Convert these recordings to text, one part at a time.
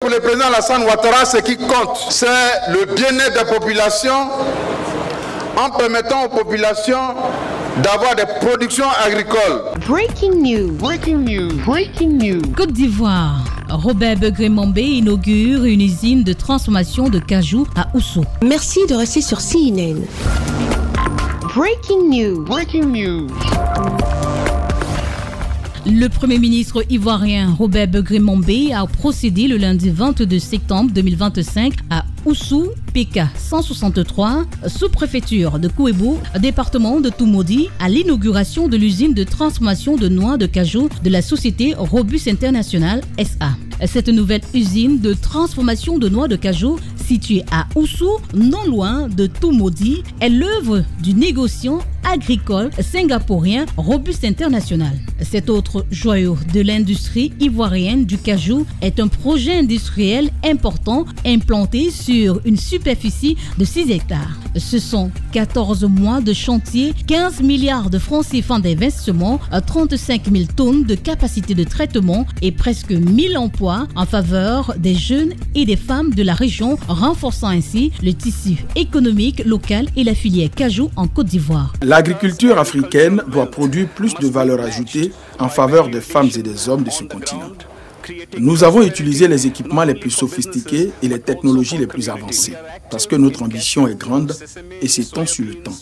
Pour le président Alassane Ouattara, ce qui compte, c'est le bien-être des populations en permettant aux populations d'avoir des productions agricoles. Breaking news. Breaking news. Breaking news. Côte d'Ivoire. Robert Begré-Mambé inaugure une usine de transformation de cajou à Ousso. Merci de rester sur CNN. Breaking news. Breaking news. Le Premier ministre ivoirien Robert Begré-Mambé a procédé le lundi 22 septembre 2025 à Oussou, PK 163, sous-préfecture de Kouébou, département de Toumoudi, à l'inauguration de l'usine de transformation de noix de cajou de la société Robus International SA. Cette nouvelle usine de transformation de noix de cajou située à Oussou, non loin de Toumoudi, est l'œuvre du négociant agricole singapourien Robus International. Cet autre joyau de l'industrie ivoirienne du cajou est un projet industriel important implanté sur une superficie de 6 hectares. Ce sont 14 mois de chantier, 15 milliards de francs CFA d'investissement, 35 000 tonnes de capacité de traitement et presque 1000 emplois en faveur des jeunes et des femmes de la région, renforçant ainsi le tissu économique local et la filière cajou en Côte d'Ivoire. L'agriculture africaine doit produire plus de valeur ajoutée en faveur des femmes et des hommes de ce continent. Nous avons utilisé les équipements les plus sophistiqués et les technologies les plus avancées parce que notre ambition est grande et s'étend sur le temps.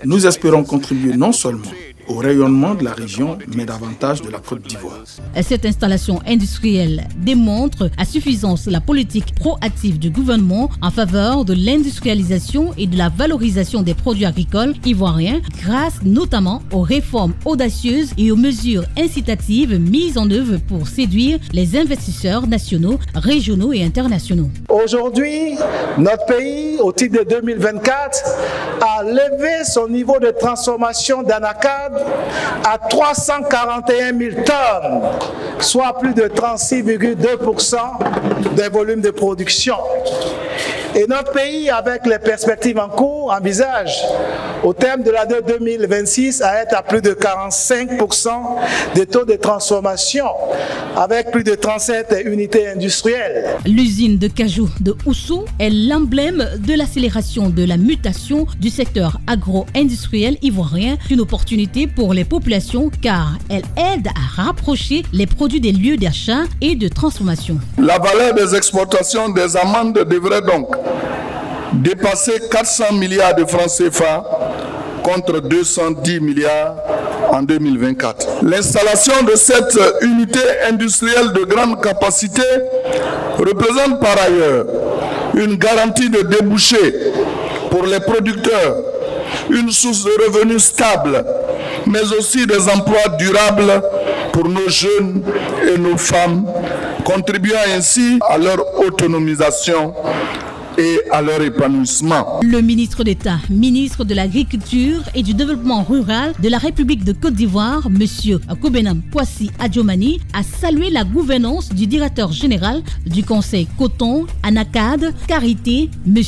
Nous espérons contribuer non seulement au rayonnement de la région, mais davantage de la Côte d'Ivoire. Cette installation industrielle démontre à suffisance la politique proactive du gouvernement en faveur de l'industrialisation et de la valorisation des produits agricoles ivoiriens grâce notamment aux réformes audacieuses et aux mesures incitatives mises en œuvre pour séduire les investisseurs nationaux, régionaux et internationaux. Aujourd'hui, notre pays, au titre de 2024, a levé son niveau de transformation d'anacarde à 341 000 tonnes, soit plus de 36,2% des volumes de production. Et notre pays, avec les perspectives en cours, envisage, au terme de l'année 2026, à être à plus de 45% des taux de transformation, avec plus de 37 unités industrielles. L'usine de cajou de Oussou est l'emblème de l'accélération de la mutation du secteur agro-industriel ivoirien, une opportunité pour les populations car elle aide à rapprocher les produits des lieux d'achat et de transformation. La valeur des exportations des amandes devrait donc dépasser 400 milliards de francs CFA contre 210 milliards en 2024. L'installation de cette unité industrielle de grande capacité représente par ailleurs une garantie de débouchés pour les producteurs, une source de revenus stable, mais aussi des emplois durables pour nos jeunes et nos femmes, contribuant ainsi à leur autonomisation et à leur épanouissement. Le ministre d'État, ministre de l'Agriculture et du Développement rural de la République de Côte d'Ivoire, M. Kobenam Kwasi Adjomani, a salué la gouvernance du directeur général du Conseil Coton, Anacad, Carité, M.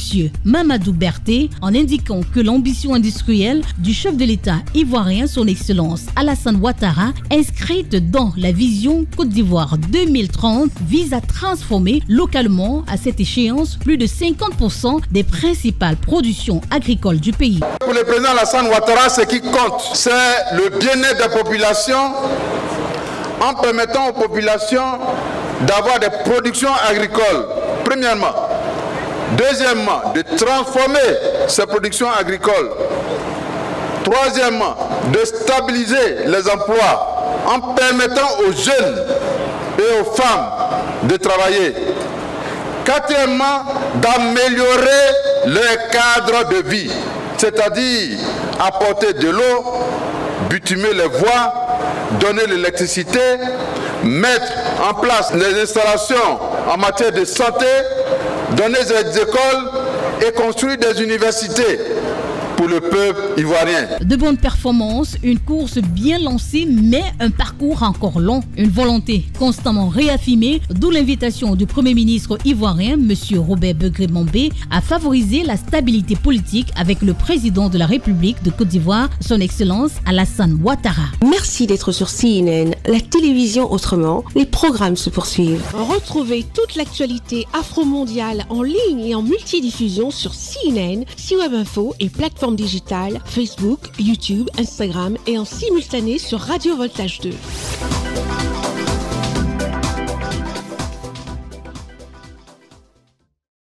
Mamadou Berté, en indiquant que l'ambition industrielle du chef de l'État ivoirien, son Excellence Alassane Ouattara, inscrite dans la vision Côte d'Ivoire 2030, vise à transformer localement à cette échéance plus de 50% des principales productions agricoles du pays. Pour le président Alassane Ouattara, ce qui compte, c'est le bien-être des populations en permettant aux populations d'avoir des productions agricoles, premièrement. Deuxièmement, de transformer ces productions agricoles. Troisièmement, de stabiliser les emplois en permettant aux jeunes et aux femmes de travailler. Quatrièmement, d'améliorer leur cadre de vie, c'est-à-dire apporter de l'eau, bitumer les voies, donner l'électricité, mettre en place les installations en matière de santé, donner des écoles et construire des universités. pour le peuple ivoirien. De bonnes performances, une course bien lancée, mais un parcours encore long. Une volonté constamment réaffirmée, d'où l'invitation du Premier ministre ivoirien, M. Robert Begré-Mombé, à favoriser la stabilité politique avec le président de la République de Côte d'Ivoire, son Excellence Alassane Ouattara. Merci d'être sur CNN, la télévision autrement. Les programmes se poursuivent. Retrouvez toute l'actualité afro-mondiale en ligne et en multidiffusion sur CNN, C-Web Info et plateformes digitales, Facebook, YouTube, Instagram et en simultané sur Radio Voltage 2.